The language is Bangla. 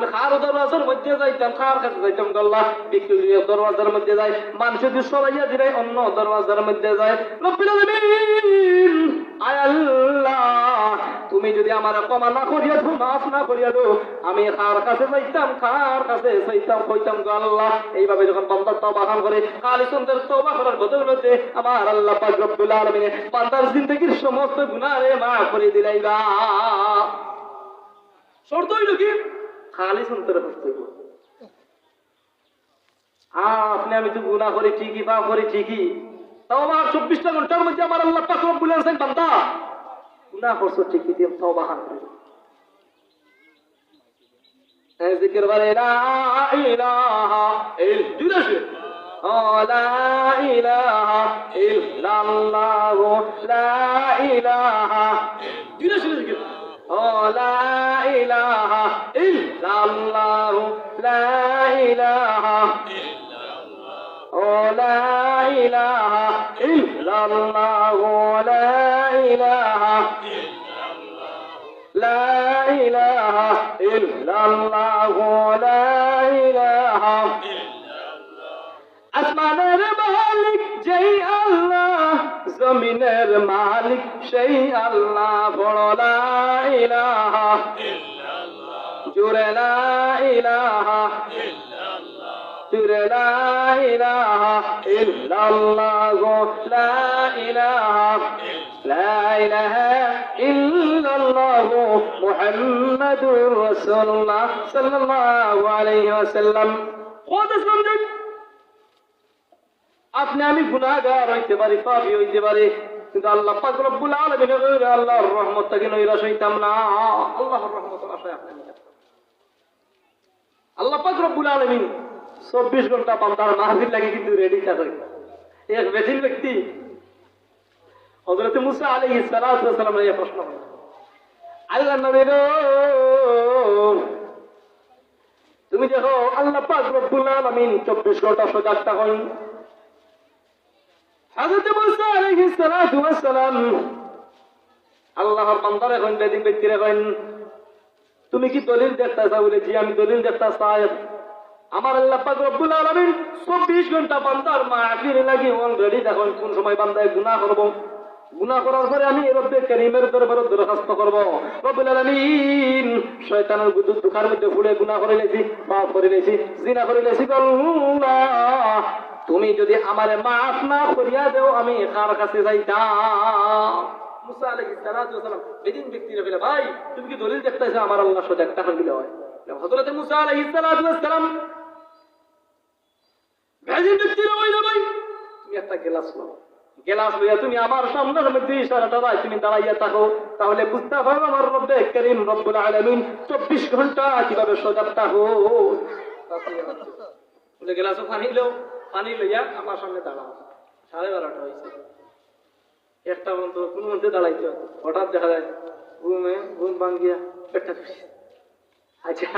আমি খার দরওয়াজার মধ্যে যাইতাম, খার কাছে যাইতাম, গল্লা বিক্রি দরওয়াজার মধ্যে যাই, মানুষ যদি সরাইয়া দিলাই অন্য দরওয়াজার মধ্যে যায়। রব্বুল আলামিন, আয় আল্লাহ, তুমি যদি আমার ক্ষমা না করিয়া দাও, মাফ না করিয়া দাও, আমি খার কাছে যাইতাম, খার কাছে যাইতাম, কইতাম গো আল্লাহ। এইভাবে যখন বান্দা তওবা করে, খালিসুনদের তওবা করার বদৌলতে আমার আল্লাহ পাক রব্বুল আলামিন বান্দার জিন্দেগীর সমস্ত গুনাহে মাফ করে দিলাইবা। শর্ত হইল কি? খালিসুনদের হইতে হবে। আপনি আমি তো গুনাহ করি ঠিকই, পাপ করি ঠিকই, তাও আমার 24টা ঘন্টার মধ্যে আমার আল্লাহ পাক রব্বুল আলামিন বান্দা গুনাহ করছো ঠিকই, তুমি তওবা করো। এই জিকির করে লা ইলাহা ইল্লাল্লাহ, লা ইলাহা ইল্লাল্লাহ, লা ইলাহা জিকির, লা ইলাহা ইল্লাল্লাহ, লা ইলাহা لا إله إلا الله، لا إله لا إله إلا الله، لا إله আসমানের মালিক যেই আল্লাহ, জমিনের মালিক সেই আল্লাহ, বড় লা ইলাহা জোরে লা ইলাহা لا إله إلا الله، لا إله لا إله إلا الله محمد رسول الله صلى الله عليه وسلم। আপনি আমি গুনাহগার হইতে পারি, পাপী হইতে পারি, কিন্তু আল্লাহ পাক রব্বুল আলামিনের আল্লাহর রহমত থেকে নৈরাশ হইতাম না। আল্লাহর রহমতের আশায় আপনি আল্লাহ পাক রব্বুল আলামিন 24 ঘন্টা বান্দার মাহফিল লাগে কিন্তু রেডি থাকে। এক বেদিন ব্যক্তি হযরত মুসা আলাইহিস সালাতু ওয়াস সালাম এর প্রশ্ন করে, আল্লাহ নবী গো, তুমি দেখো আল্লাহ পাক রব্বুল আলামিন 24 ঘন্টা সজাগ থাকেন। হযরত মুসা আলাইহিস সালাতু ওয়াস সালাম আল্লাহর বান্দারে কোন বেদিন ব্যক্তিরে কোন, তুমি কি দলিল দেখতাছ? বলে জি আমি দলিল দেখতাছি। আমার আল্লাহ পাক রব্বুল আলামিন 24 ঘন্টা বান্দার মাহফিল লাগি অলরেডি দেখুন কোন সময় বান্দায় গুনাহ করব, গুনাহ করার পরে আমি রব্বে কারীমের দরবারে দরখাস্ত করব, রব্বুল আলামিন শয়তানের গুদুর দুখার মধ্যে ফুলে গুনাহ করে লেছি, পাপ করে লেছি, জিনা করে লেছি, আল্লাহ তুমি যদি আমারে মাফ না করিয়া দাও আমি কার কাছে যাইতাম? মুসা আলাইহিস সালাতু ওয়াস সালাম বেদিন ব্যক্তিরে বলে, ভাই তুমি কি দলিল দেখতাছ? আমার আল্লাহ সজাগ তখন দিলে হয়। হযরত মুসা আলাইহিস সালাতু ওয়াস সালাম বেদিন ব্যক্তিরে বলে, ভাই তুমি একটা গ্লাস নাও, গ্লাস লইয়া তুমি আমার সামনের মধ্যে ইশারাটা দাও, তুমি দাঁড়াইয়া থাকো, তাহলে বুঝতে পারবে আমার রব্বে কারীম রব্বুল আলামিন 24 ঘন্টা কিভাবে সজাগ থাকো। বলে গ্লাসও পানি লইয়া আমার সামনে দাঁড়াও। 12:30 হয়েছে, একটা বন্ধু কোন মধ্যে দাঁড়াইতে, হঠাৎ দেখা যায় ঘুম ভাঙ্গিয়া পেটটা। আচ্ছা